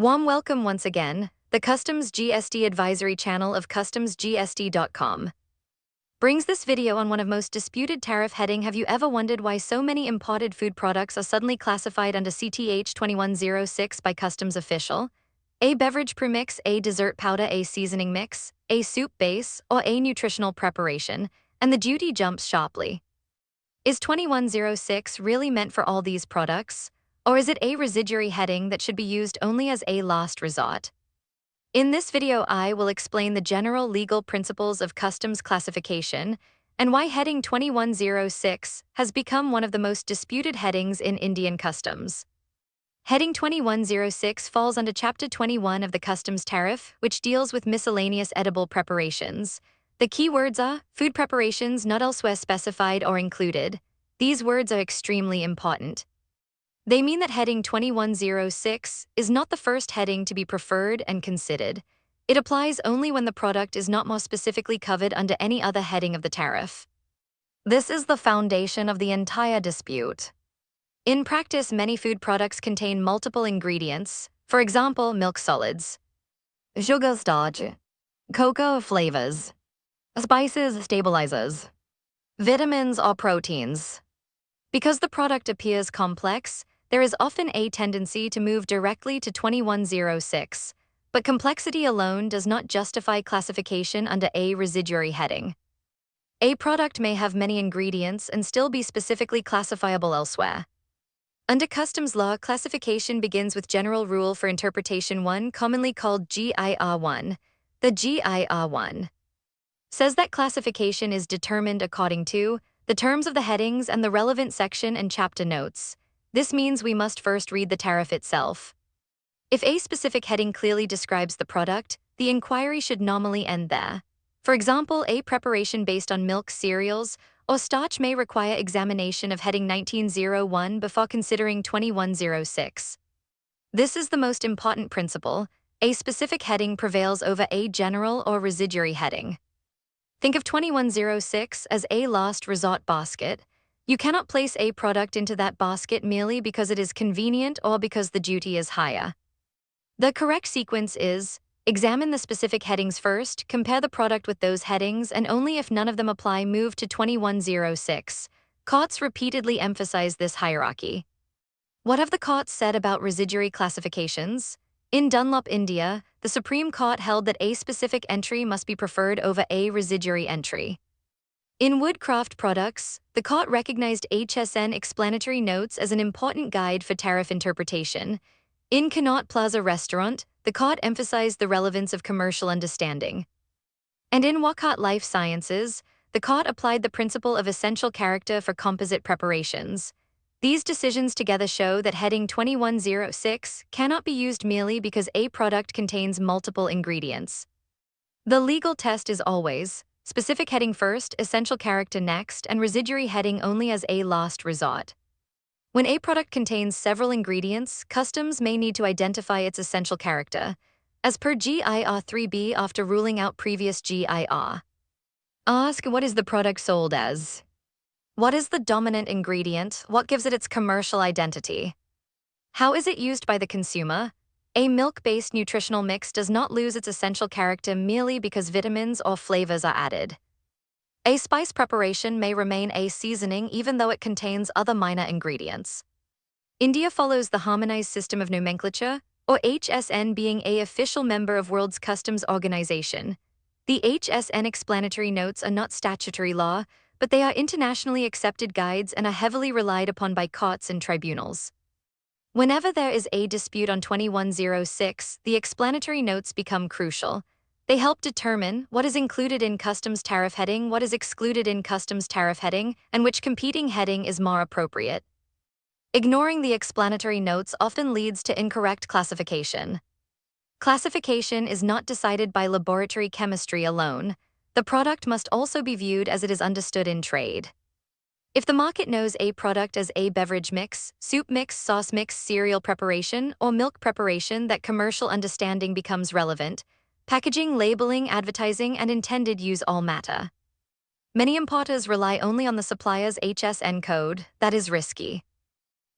Warm welcome once again, the Customs GST Advisory channel of customsgst.com. Brings this video on one of most disputed tariff heading. Have you ever wondered why so many imported food products are suddenly classified under CTH 2106 by customs official? A beverage premix, a dessert powder, a seasoning mix, a soup base, or a nutritional preparation, and the duty jumps sharply. Is 2106 really meant for all these products? Or is it a residuary heading that should be used only as a last resort? In this video, I will explain the general legal principles of customs classification and why heading 2106 has become one of the most disputed headings in Indian customs. Heading 2106 falls under Chapter 21 of the Customs Tariff, which deals with miscellaneous edible preparations. The key words are food preparations not elsewhere specified or included. These words are extremely important. They mean that heading 2106 is not the first heading to be preferred and considered. It applies only when the product is not more specifically covered under any other heading of the tariff. This is the foundation of the entire dispute. In practice, many food products contain multiple ingredients, for example, milk solids, sugar starch, cocoa flavors, spices stabilizers, vitamins or proteins. Because the product appears complex, there is often a tendency to move directly to 2106, but complexity alone does not justify classification under a residuary heading. A product may have many ingredients and still be specifically classifiable elsewhere. Under customs law, classification begins with General Rule for Interpretation 1, commonly called GIR 1. The GIR 1 says that classification is determined according to the terms of the headings and the relevant section and chapter notes. This means we must first read the tariff itself. If a specific heading clearly describes the product, the inquiry should normally end there. For example, a preparation based on milk, cereals, or starch may require examination of heading 1901 before considering 2106. This is the most important principle. A specific heading prevails over a general or residuary heading. Think of 2106 as a last resort basket. You cannot place a product into that basket merely because it is convenient or because the duty is higher. The correct sequence is: examine the specific headings first, compare the product with those headings, and only if none of them apply, move to 2106. Courts repeatedly emphasize this hierarchy. What have the courts said about residuary classifications? In Dunlop India, the Supreme Court held that a specific entry must be preferred over a residuary entry. In Wockhardt products, the court recognized HSN Explanatory Notes as an important guide for tariff interpretation. In Connaught Plaza restaurant, the court emphasized the relevance of commercial understanding. And in Wockhardt Life Sciences, the court applied the principle of essential character for composite preparations. These decisions together show that heading 2106 cannot be used merely because a product contains multiple ingredients. The legal test is always specific heading first, essential character next, and residuary heading only as a last resort. When a product contains several ingredients, customs may need to identify its essential character, as per GIR 3B after ruling out previous GIR. Ask, what is the product sold as? What is the dominant ingredient? What gives it its commercial identity? How is it used by the consumer? A milk-based nutritional mix does not lose its essential character merely because vitamins or flavors are added. A spice preparation may remain a seasoning even though it contains other minor ingredients. India follows the Harmonized System of Nomenclature, or HSN, being an official member of World's Customs Organization. The HSN Explanatory Notes are not statutory law, but they are internationally accepted guides and are heavily relied upon by courts and tribunals. Whenever there is a dispute on 2106, the explanatory notes become crucial. They help determine what is included in Customs Tariff Heading, what is excluded in Customs Tariff Heading, and which competing heading is more appropriate. Ignoring the explanatory notes often leads to incorrect classification. Classification is not decided by laboratory chemistry alone. The product must also be viewed as it is understood in trade. If the market knows a product as a beverage mix, soup mix, sauce mix, cereal preparation, or milk preparation, that commercial understanding becomes relevant. Packaging, labeling, advertising, and intended use all matter. Many importers rely only on the supplier's HSN code. That is risky.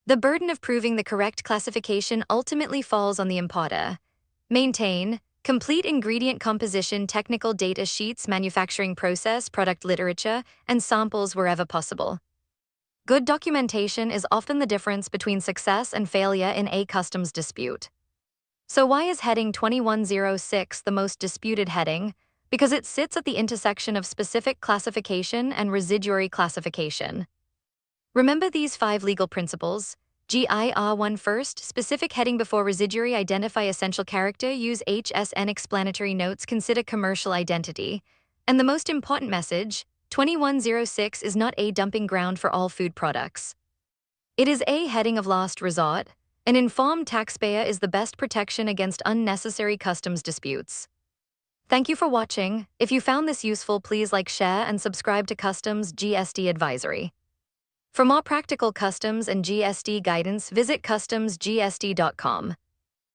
The burden of proving the correct classification ultimately falls on the importer. Maintain complete ingredient composition, technical data sheets, manufacturing process, product literature, and samples wherever possible. Good documentation is often the difference between success and failure in a customs dispute. So why is heading 2106 the most disputed heading? Because it sits at the intersection of specific classification and residuary classification. Remember these 5 legal principles. GIR1 first, specific heading before residuary, identify essential character, use HSN Explanatory Notes, consider commercial identity. And the most important message, 2106 is not a dumping ground for all food products. It is a heading of last resort. An informed taxpayer is the best protection against unnecessary customs disputes. Thank you for watching. If you found this useful, please like, share, and subscribe to Customs GST Advisory. For more practical customs and GST guidance, visit customsgst.com.